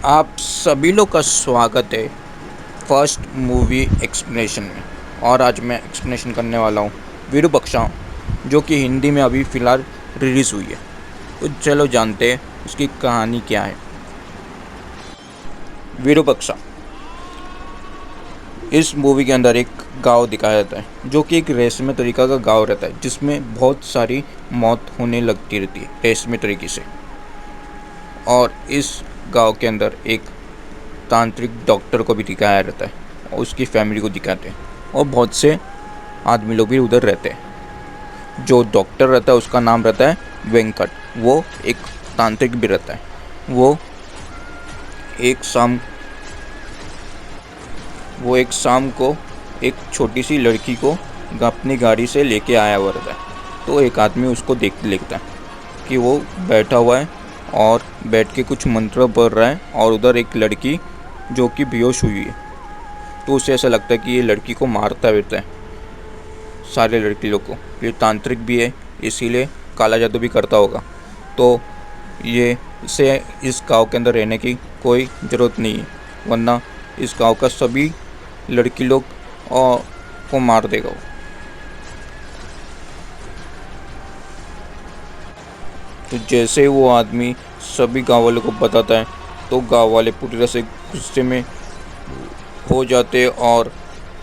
आप सभी लोग का स्वागत है फर्स्ट मूवी एक्सप्लेनेशन में। और आज मैं एक्सप्लेनेशन करने वाला हूँ विरूपाक्षा, जो कि हिंदी में अभी फ़िलहाल रिलीज़ हुई है। तो चलो जानते हैं उसकी कहानी क्या है। विरूपाक्षा इस मूवी के अंदर एक गांव दिखाया जाता है, जो कि एक रहस्यमय तरीका का गांव रहता है, जिसमें बहुत सारी मौत होने लगती रहती है रहस्यमय तरीके से। और इस गांव के अंदर एक तांत्रिक डॉक्टर को भी दिखाया रहता है और उसकी फैमिली को दिखाते हैं, और बहुत से आदमी लोग भी उधर रहते हैं। जो डॉक्टर रहता है उसका नाम रहता है वेंकट। वो एक तांत्रिक भी रहता है। वो एक शाम वो एक शाम को एक छोटी सी लड़की को अपनी गाड़ी से लेके आया हुआ रहता है। तो एक आदमी उसको देखते लगता है कि वो बैठा हुआ है और बैठ के कुछ मंत्र पढ़ रहा है, और उधर एक लड़की जो कि बेहोश हुई है। तो उसे ऐसा लगता है कि ये लड़की को मारता रहता है, सारे लड़की लोग को। ये तांत्रिक भी है, इसीलिए काला जादू भी करता होगा। तो ये इसे इस गांव के अंदर रहने की कोई ज़रूरत नहीं है, वरना इस गांव का सभी लड़की लोग को मार देगा वो। तो जैसे वो आदमी सभी गांव वालों को बताता है, तो गांव वाले पूरी तरह से गुस्से में हो जाते और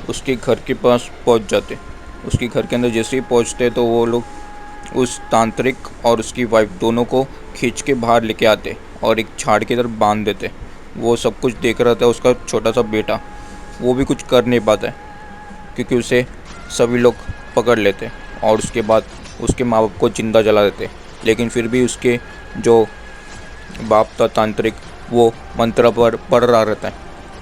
उसके घर के पास पहुंच जाते। उसके घर के अंदर जैसे ही पहुंचते तो वो लोग उस तांत्रिक और उसकी वाइफ दोनों को खींच के बाहर लेके आते और एक झाड़ की तरफ बांध देते। वो सब कुछ देख रहा था उसका छोटा सा बेटा। वो भी कुछ कर नहीं पाता है, क्योंकि उसे सभी लोग पकड़ लेते और उसके बाद उसके माँ बाप को जिंदा जला देते। लेकिन फिर भी उसके जो बाप था तांत्रिक, वो मंत्र पढ़ रहा रहता है।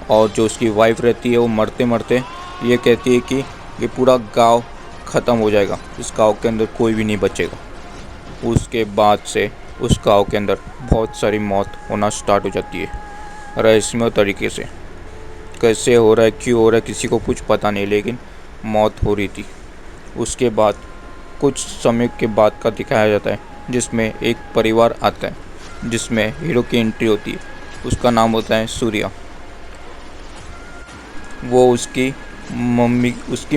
और जो उसकी वाइफ रहती है वो मरते मरते ये कहती है कि ये पूरा गांव ख़त्म हो जाएगा, इस गांव के अंदर कोई भी नहीं बचेगा। उसके बाद से उस गांव के अंदर बहुत सारी मौत होना स्टार्ट हो जाती है रहस्यमय तरीके से। कैसे हो रहा है, क्यों हो रहा है, किसी को कुछ पता नहीं, लेकिन मौत हो रही थी। उसके बाद कुछ समय के बाद का दिखाया जाता है, जिसमें एक परिवार आता है, जिसमें हीरो की एंट्री होती है। उसका नाम होता है सूर्या। वो उसकी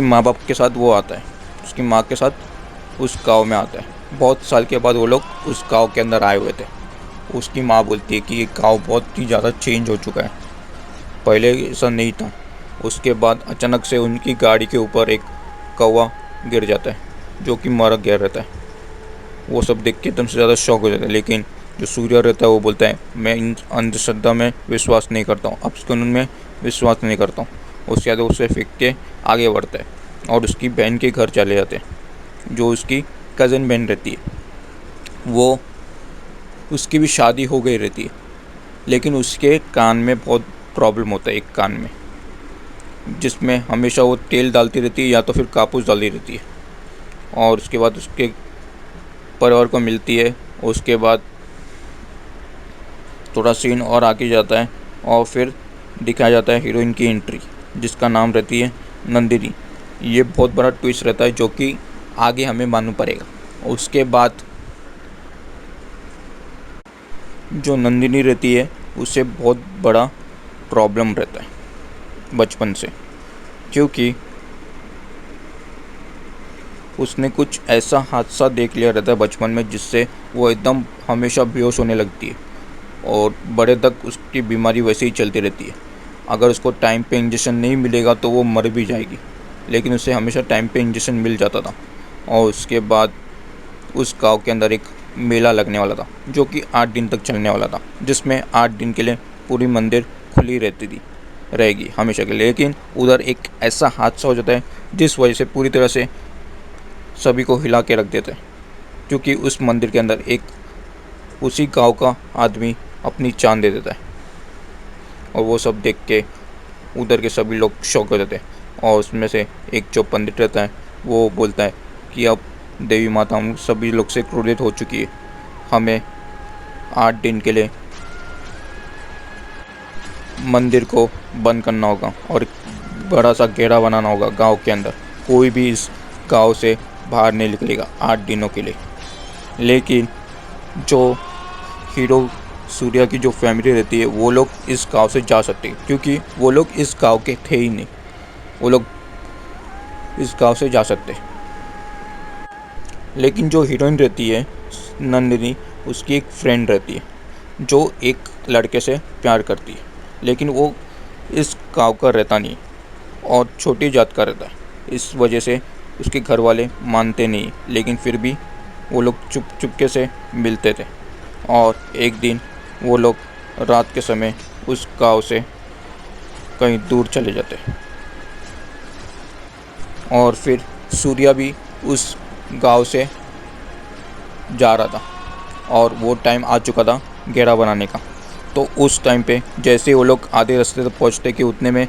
माँ बाप के साथ वो आता है, उसकी माँ के साथ उस गांव में आता है। बहुत साल के बाद वो लोग उस गांव के अंदर आए हुए थे। उसकी माँ बोलती है कि ये गांव बहुत ही ज़्यादा चेंज हो चुका है, पहले ऐसा नहीं था। उसके बाद अचानक से उनकी गाड़ी के ऊपर एक कौवा गिर जाता है, जो कि मर गया रहता है। वो सब देख के एकदम से ज़्यादा शॉक हो जाता है। लेकिन जो सूर्य रहता है वो बोलता है, मैं इन अंधश्रद्धा में विश्वास नहीं करता हूँ, अपशकुन में विश्वास नहीं करता हूँ। उसके बाद उसे फेंक के आगे बढ़ता है और उसकी बहन के घर चले जाते हैं, जो उसकी कज़न बहन रहती है। वो उसकी भी शादी हो गई रहती है, लेकिन उसके कान में बहुत प्रॉब्लम होता है, एक कान में, जिसमें हमेशा वो तेल डालती रहती है या तो फिर कापूस डालती रहती है। और उसके बाद उसके परिवार को मिलती है। उसके बाद थोड़ा सीन और आगे जाता है और फिर दिखाया जाता है हीरोइन की एंट्री, जिसका नाम रहती है नंदिनी। ये बहुत बड़ा ट्विस्ट रहता है, जो कि आगे हमें मालूम पड़ेगा। उसके बाद जो नंदिनी रहती है उसे बहुत बड़ा प्रॉब्लम रहता है बचपन से, क्योंकि उसने कुछ ऐसा हादसा देख लिया रहता है बचपन में, जिससे वो एकदम हमेशा बेहोश होने लगती है और बड़े तक उसकी बीमारी वैसे ही चलती रहती है। अगर उसको टाइम पे इंजेक्शन नहीं मिलेगा तो वो मर भी जाएगी, लेकिन उसे हमेशा टाइम पे इंजेक्शन मिल जाता था। और उसके बाद उस गांव के अंदर एक मेला लगने वाला था, जो कि 8 दिन तक चलने वाला था, जिसमें 8 दिन के लिए पूरी मंदिर खुली रहती थी, रहेगी हमेशा के लिए। लेकिन उधर एक ऐसा हादसा हो जाता है, जिस वजह से पूरी तरह से सभी को हिला के रख देते हैं, क्योंकि उस मंदिर के अंदर एक उसी गांव का आदमी अपनी जान दे देता है। और वो सब देख के उधर के सभी लोग शौक हो जाते हैं। और उसमें से एक जो पंडित रहता है वो बोलता है कि अब देवी माता हम सभी लोग से क्रोधित हो चुकी है, हमें 8 दिन के लिए मंदिर को बंद करना होगा और बड़ा सा घेरा बनाना होगा गांव के अंदर। कोई भी इस गांव से बाहर नहीं निकलेगा 8 दिनों के लिए। लेकिन जो हीरो सूर्या की जो फैमिली रहती है वो लोग इस गांव से जा सकते हैं, क्योंकि वो लोग इस गांव के थे ही नहीं। वो लोग इस गांव से जा सकते हैं। लेकिन जो हीरोइन रहती है नंदिनी, उसकी एक फ्रेंड रहती है जो एक लड़के से प्यार करती है, लेकिन वो इस गांव का रहता नहीं और छोटी जात का रहता है। इस वजह से उसके घर वाले मानते नहीं, लेकिन फिर भी वो लोग चुपके से मिलते थे। और एक दिन वो लोग रात के समय उस गांव से कहीं दूर चले जाते। और फिर सूर्या भी उस गांव से जा रहा था और वो टाइम आ चुका था घेरा बनाने का। तो उस टाइम पे जैसे वो लोग आधे रास्ते तक पहुँचते कि उतने में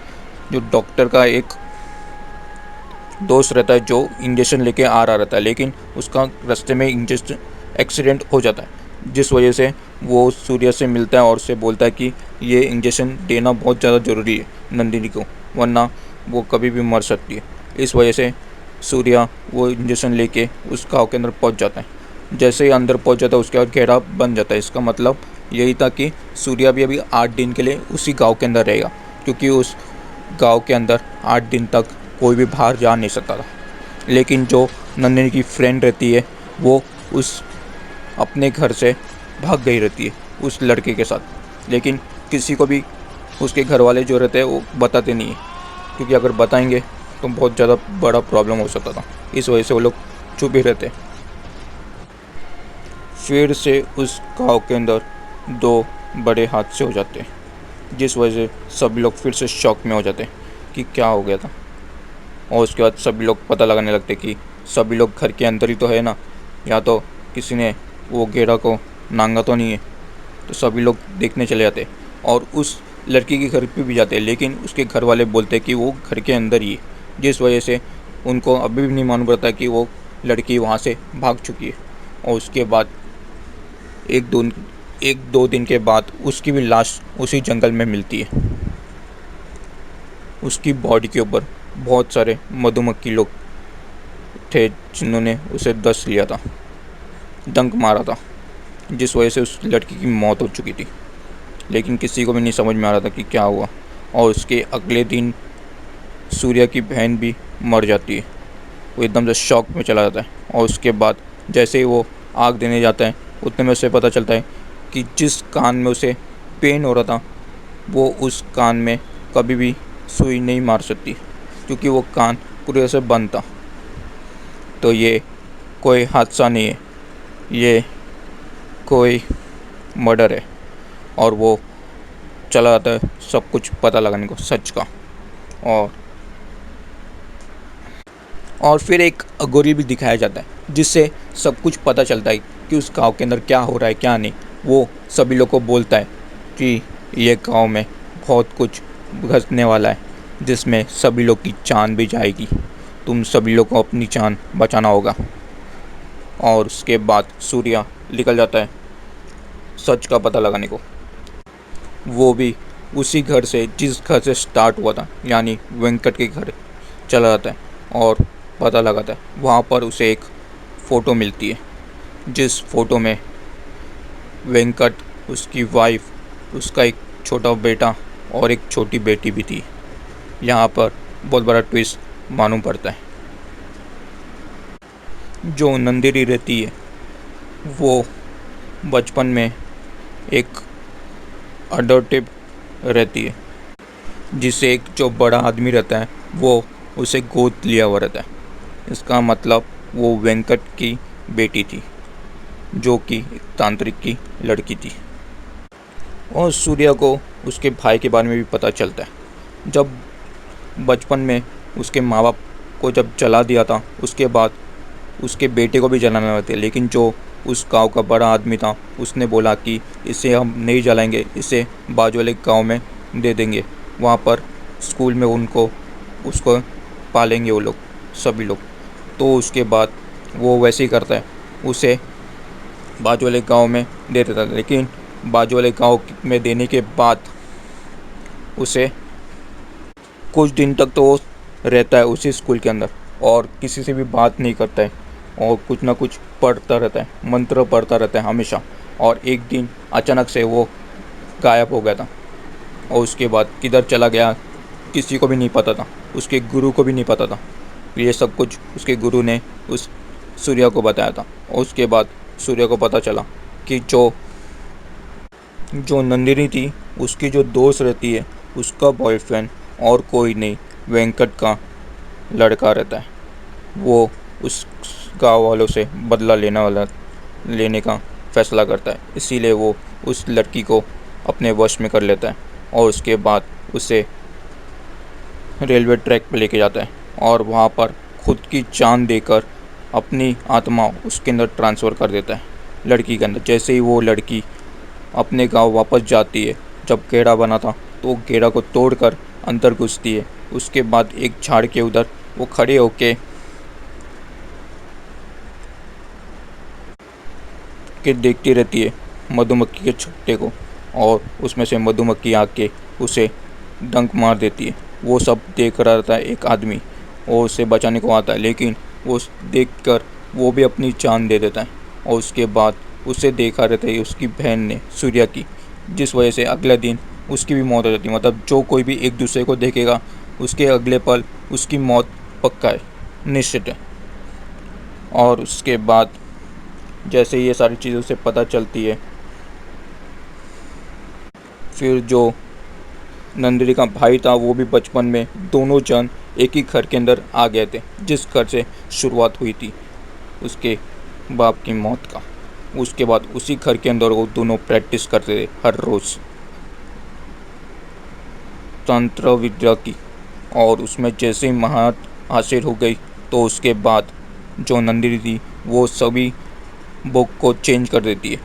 जो डॉक्टर का एक दोस्त रहता है जो इंजेक्शन लेके आ रहा रहता है, लेकिन उसका रास्ते में इंजेक्शन एक्सीडेंट हो जाता है, जिस वजह से वो सूर्या से मिलता है और उससे बोलता है कि ये इंजेक्शन देना बहुत ज़्यादा ज़रूरी है नंदिनी को, वरना वो कभी भी मर सकती है। इस वजह से सूर्या वो इंजेक्शन लेके उस गाँव के अंदर पहुंच जाता है। जैसे ही अंदर पहुंच जाता है उसके बाद घेरा बन जाता है। इसका मतलब यही था कि सूर्या भी अभी 8 दिन के लिए उसी गांव के अंदर रहेगा, क्योंकि उस गांव के अंदर 8 दिन तक कोई भी बाहर जा नहीं सकता था। लेकिन जो नंदिनी की फ्रेंड रहती है वो उस अपने घर से भाग गई रहती है उस लड़के के साथ, लेकिन किसी को भी उसके घर वाले जो रहते हैं वो बताते नहीं है, क्योंकि अगर बताएंगे तो बहुत ज़्यादा बड़ा प्रॉब्लम हो सकता था। इस वजह से वो लोग चुप ही रहते। फिर से उस गांव के अंदर 2 बड़े हादसे हो जाते हैं, जिस वजह से सभी लोग फिर से शॉक में हो जाते हैं कि क्या हो गया था। और उसके बाद सभी लोग पता लगाने लगते कि सभी लोग घर के अंदर ही तो है ना, या तो किसी ने वो घेरा को नांगा तो नहीं है। तो सभी लोग देखने चले जाते और उस लड़की के घर पे भी जाते, लेकिन उसके घर वाले बोलते कि वो घर के अंदर ही है, जिस वजह से उनको अभी भी नहीं मालूम पड़ता कि वो लड़की वहाँ से भाग चुकी है। और उसके बाद एक दो दिन के बाद उसकी भी लाश उसी जंगल में मिलती है। उसकी बॉडी के ऊपर बहुत सारे मधुमक्खी लोग थे जिन्होंने उसे डस लिया था, डंक मारा था, जिस वजह से उस लड़की की मौत हो चुकी थी। लेकिन किसी को भी नहीं समझ में आ रहा था कि क्या हुआ। और उसके अगले दिन सूर्या की बहन भी मर जाती है। वो एकदम से शॉक में चला जाता है और उसके बाद जैसे ही वो आग देने जाता है उतने में उसे पता चलता है कि जिस कान में उसे पेन हो रहा था वो उस कान में कभी भी सुई नहीं मार सकती, क्योंकि वो कान पूरी तरह से बंद था। तो ये कोई हादसा नहीं है, ये कोई मर्डर है। और वो चला जाता है सब कुछ पता लगाने को, सच का। और फिर एक अघोरी भी दिखाया जाता है, जिससे सब कुछ पता चलता है कि उस गांव के अंदर क्या हो रहा है क्या नहीं। वो सभी लोग को बोलता है कि ये गांव में बहुत कुछ घसने वाला है, जिसमें सभी लोग की जान भी जाएगी। तुम सभी लोग को अपनी जान बचाना होगा। और उसके बाद सूर्या निकल जाता है सच का पता लगाने को। वो भी उसी घर से जिस घर से स्टार्ट हुआ था, यानी वेंकट के घर चला जाता है और पता लगाता है। वहाँ पर उसे एक फ़ोटो मिलती है, जिस फ़ोटो में वेंकट, उसकी वाइफ, उसका एक छोटा बेटा और एक छोटी बेटी भी थी। यहाँ पर बहुत बड़ा ट्विस्ट मालूम पड़ता है। जो नंदिनी रहती है वो बचपन में एक अडॉप्टिव रहती है, जिससे एक जो बड़ा आदमी रहता है वो उसे गोद लिया हुआ रहता है। इसका मतलब वो वेंकट की बेटी थी, जो कि एक तांत्रिक की लड़की थी। और सूर्या को उसके भाई के बारे में भी पता चलता है। जब बचपन में उसके माँ बाप को जब जला दिया था, उसके बाद उसके बेटे को भी जलाना रहते, लेकिन जो उस गांव का बड़ा आदमी था उसने बोला कि इसे हम नहीं जलाएंगे, इसे बाजू वाले गाँव में दे देंगे, वहाँ पर स्कूल में उसको पालेंगे वो लोग सभी लोग। तो उसके बाद वो वैसे ही करता है, उसे बाजू वाले गाँव में दे देता था। लेकिन बाजू वाले गाँव में देने के बाद उसे कुछ दिन तक तो वो रहता है उसी स्कूल के अंदर और किसी से भी बात नहीं करता है और कुछ ना कुछ पढ़ता रहता है, मंत्र पढ़ता रहता है हमेशा। और एक दिन अचानक से वो गायब हो गया था। और उसके बाद किधर चला गया किसी को भी नहीं पता था, उसके गुरु को भी नहीं पता था। ये सब कुछ उसके गुरु ने उस सूर्या को बताया था। और उसके बाद सूर्या को पता चला कि जो जो नंदिनी थी उसकी जो दोस्त रहती है उसका बॉयफ्रेंड और कोई नहीं वेंकट का लड़का रहता है। वो उस गांव वालों से बदला लेने का फैसला करता है, इसीलिए वो उस लड़की को अपने वश में कर लेता है और उसके बाद उसे रेलवे ट्रैक पर लेके जाता है और वहाँ पर खुद की जान देकर अपनी आत्मा उसके अंदर ट्रांसफ़र कर देता है, लड़की के अंदर। जैसे ही वो लड़की अपने गांव वापस जाती है, जब घेरा बना था तो घेरा को तोड़कर अंदर घुसती है। उसके बाद एक झाड़ के उधर वो खड़े होके देखती रहती है मधुमक्खी के छत्ते को, और उसमें से मधुमक्खी आके उसे डंक मार देती है। वो सब देख रहा रहता है एक आदमी, और उसे बचाने को आता है, लेकिन वो देखकर वो भी अपनी जान दे देता है। और उसके बाद उसे देखा रहता है उसकी बहन ने, सूर्या की, जिस वजह से अगले दिन उसकी भी मौत हो जाती है। मतलब जो कोई भी एक दूसरे को देखेगा उसके अगले पल उसकी मौत पक्का है, निश्चित है। और उसके बाद जैसे ये सारी चीज़ों से पता चलती है, फिर जो नंदिनी का भाई था वो भी बचपन में दोनों जन एक ही घर के अंदर आ गए थे, जिस घर से शुरुआत हुई थी उसके बाप की मौत का। उसके बाद उसी घर के अंदर वो दोनों प्रैक्टिस करते थे हर रोज़ तंत्र विद्या की। और उसमें जैसे ही महारत हासिल हो गई तो उसके बाद जो नंदिनी थी वो सभी बुक को चेंज कर देती है।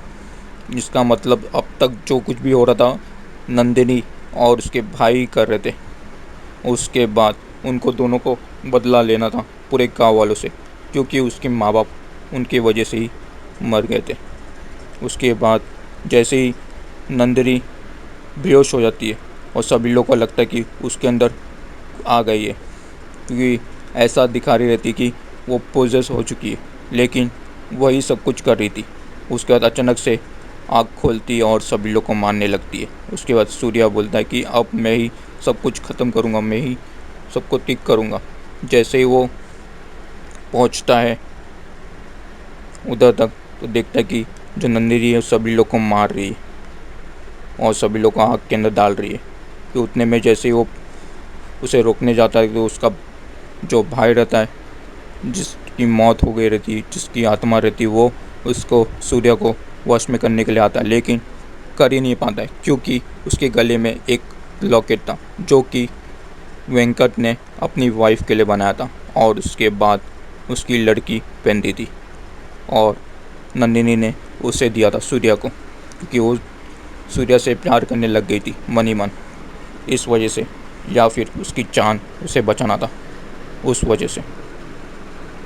जिसका मतलब अब तक जो कुछ भी हो रहा था नंदिनी और उसके भाई कर रहे थे। उसके बाद उनको दोनों को बदला लेना था पूरे गांव वालों से, क्योंकि उसके माँ बाप उनकी वजह से ही मर गए थे। उसके बाद जैसे ही नंदिनी बेहोश हो जाती है और सभी लोगों को लगता है कि उसके अंदर आ गई है, क्योंकि ऐसा दिखा रही रहती कि वो पोजेस हो चुकी है, लेकिन वही सब कुछ कर रही थी। उसके बाद अचानक से आँख खोलती है और सभी लोग को मारने लगती है। उसके बाद सूर्या बोलता है कि अब मैं ही सब कुछ ख़त्म करूँगा, मैं ही सबको ठीक करूँगा। जैसे ही वो पहुँचता है उधर तक तो देखता है कि जो नंदिनी है सभी लोग को मार रही है और सभी लोग को आग के अंदर डाल रही है। कि उतने में जैसे ही वो उसे रोकने जाता है तो उसका जो भाई रहता है, जिसकी मौत हो गई रहती है, जिसकी आत्मा रहती है, वो उसको सूर्या को वश में करने के लिए आता है, लेकिन कर ही नहीं पाता है, क्योंकि उसके गले में एक लॉकेट था जो कि वेंकट ने अपनी वाइफ के लिए बनाया था और उसके बाद उसकी लड़की पहनती थी। और नंदिनी ने उसे दिया था सूर्या को, क्योंकि वो सूर्या से प्यार करने लग गई थी मन ही मन, इस वजह से, या फिर उसकी जान उसे बचाना था उस वजह से।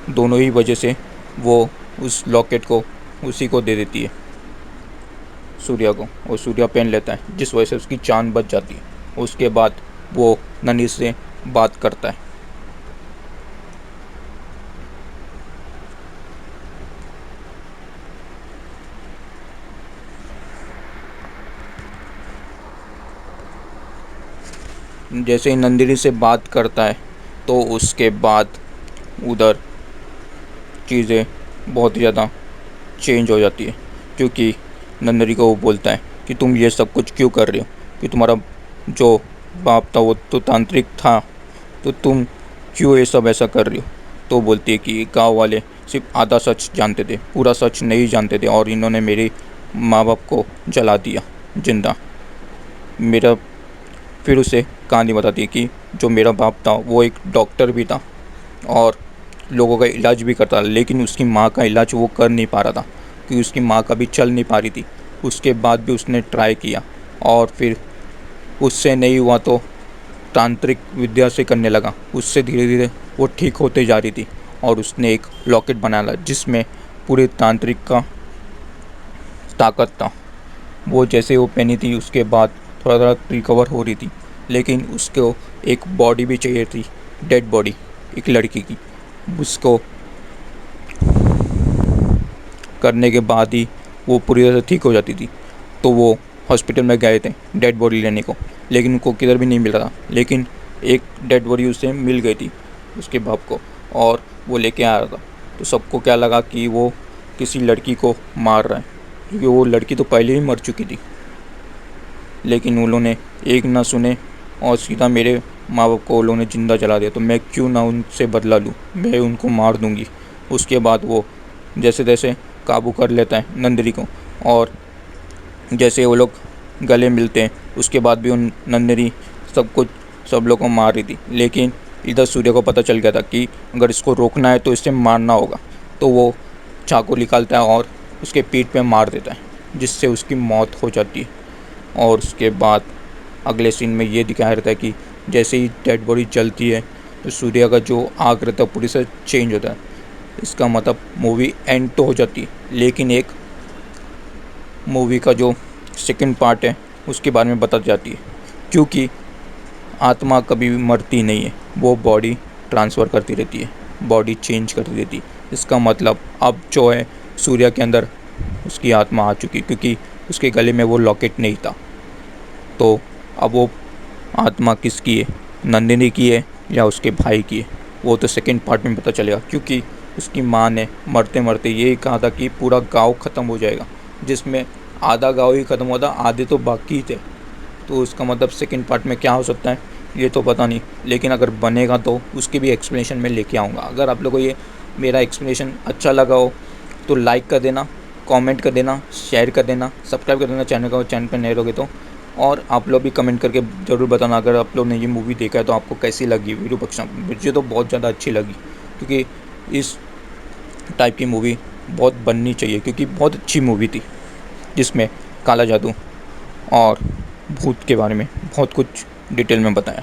दोनों ही वजह से वो उस लॉकेट को उसी को दे देती है सूर्या को, और सूर्या पहन लेता है, जिस वजह से उसकी जान बच जाती है। उसके बाद वो ननी से बात करता है। जैसे ही नंदिनी से बात करता है तो उसके बाद उधर चीज़ें बहुत ही ज़्यादा चेंज हो जाती है, क्योंकि नंदिनी को वो बोलता है कि तुम ये सब कुछ क्यों कर रही हो, कि तुम्हारा जो बाप था वो तो तांत्रिक था, तो तुम क्यों ये सब ऐसा कर रही हो। तो बोलती है कि गांव वाले सिर्फ आधा सच जानते थे, पूरा सच नहीं जानते थे, और इन्होंने मेरे माँ बाप को जला दिया जिंदा। मेरा फिर उसे कहानी बताती है कि जो मेरा बाप था वो एक डॉक्टर भी था और लोगों का इलाज भी करता, लेकिन उसकी माँ का इलाज वो कर नहीं पा रहा था, क्योंकि उसकी माँ का भी चल नहीं पा रही थी। उसके बाद भी उसने ट्राई किया और फिर उससे नहीं हुआ तो तांत्रिक विद्या से करने लगा। उससे धीरे धीरे वो ठीक होते जा रही थी और उसने एक लॉकेट बनाया जिसमें पूरे तांत्रिक का ताकत था। वो जैसे वो पहनी थी उसके बाद थोड़ा थोड़ा रिकवर हो रही थी, लेकिन उसको एक बॉडी भी चाहिए थी, डेड बॉडी एक लड़की की। उसको करने के बाद ही वो पूरी तरह से ठीक हो जाती थी। तो वो हॉस्पिटल में गए थे डेड बॉडी लेने को, लेकिन उनको किधर भी नहीं मिल रहा। लेकिन एक डेड बॉडी उससे मिल गई थी उसके बाप को, और वो लेके आ रहा था। तो सबको क्या लगा कि वो किसी लड़की को मार रहा है, क्योंकि वो लड़की तो पहले ही मर चुकी थी। लेकिन उन्होंने एक ना सुने और सीधा मेरे माँ बाप को उन्होंने ज़िंदा जला दिया। तो मैं क्यों ना उनसे बदला लूँ, मैं उनको मार दूँगी। उसके बाद वो जैसे तैसे काबू कर लेता है नंदिनी को, और जैसे वो लोग गले मिलते हैं उसके बाद भी उन नंदिनी सब लोग को मार रही थी। लेकिन इधर सूर्य को पता चल गया था कि अगर इसको रोकना है तो इसे मारना होगा। तो वो चाकू निकालता है और उसके पीठ पे मार देता है, जिससे उसकी मौत हो जाती है। और उसके बाद अगले सीन में ये दिखाया रहता है कि जैसे ही डेड बॉडी जलती है तो सूर्य का जो आग रहता है पूरी से चेंज होता है। इसका मतलब मूवी एंड तो हो जाती है, लेकिन एक मूवी का जो सेकंड पार्ट है उसके बारे में बता जाती है, क्योंकि आत्मा कभी भी मरती नहीं है, वो बॉडी ट्रांसफ़र करती रहती है, बॉडी चेंज करती रहती है। इसका मतलब अब जो है सूर्या के अंदर उसकी आत्मा आ चुकी, क्योंकि उसके गले में वो लॉकेट नहीं था। तो अब वो आत्मा किसकी है, नंदिनी की है या उसके भाई की है, वो तो सेकंड पार्ट में पता चलेगा। क्योंकि उसकी माँ ने मरते मरते ये कहा था कि पूरा गांव ख़त्म हो जाएगा, जिसमें आधा गांव ही ख़त्म हुआ था, आधे तो बाकी थे। तो उसका मतलब सेकंड पार्ट में क्या हो सकता है ये तो पता नहीं, लेकिन अगर बनेगा तो उसकी भी एक्सप्लेनेशन मैं लेके आऊँगा। अगर आप लोगों को ये मेरा एक्सप्लेनेशन अच्छा लगा हो तो लाइक कर देना, कमेंट कर देना, शेयर कर देना, सब्सक्राइब कर देना चैनल को, चैनल पर नए रहोगे तो। और आप लोग भी कमेंट करके ज़रूर बताना अगर आप लोग ने ये मूवी देखा है तो आपको कैसी लगी विरूपाक्षा। मुझे तो बहुत ज़्यादा अच्छी लगी, क्योंकि इस टाइप की मूवी बहुत बननी चाहिए, क्योंकि बहुत अच्छी मूवी थी जिसमें काला जादू और भूत के बारे में बहुत कुछ डिटेल में बताया।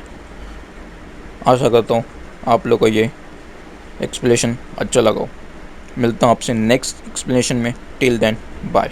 आशा करता हूँ आप लोग को ये एक्सप्लेनेशन अच्छा लगा हो। मिलता हूँ आपसे नेक्स्ट एक्सप्लेनेशन में। Till then bye.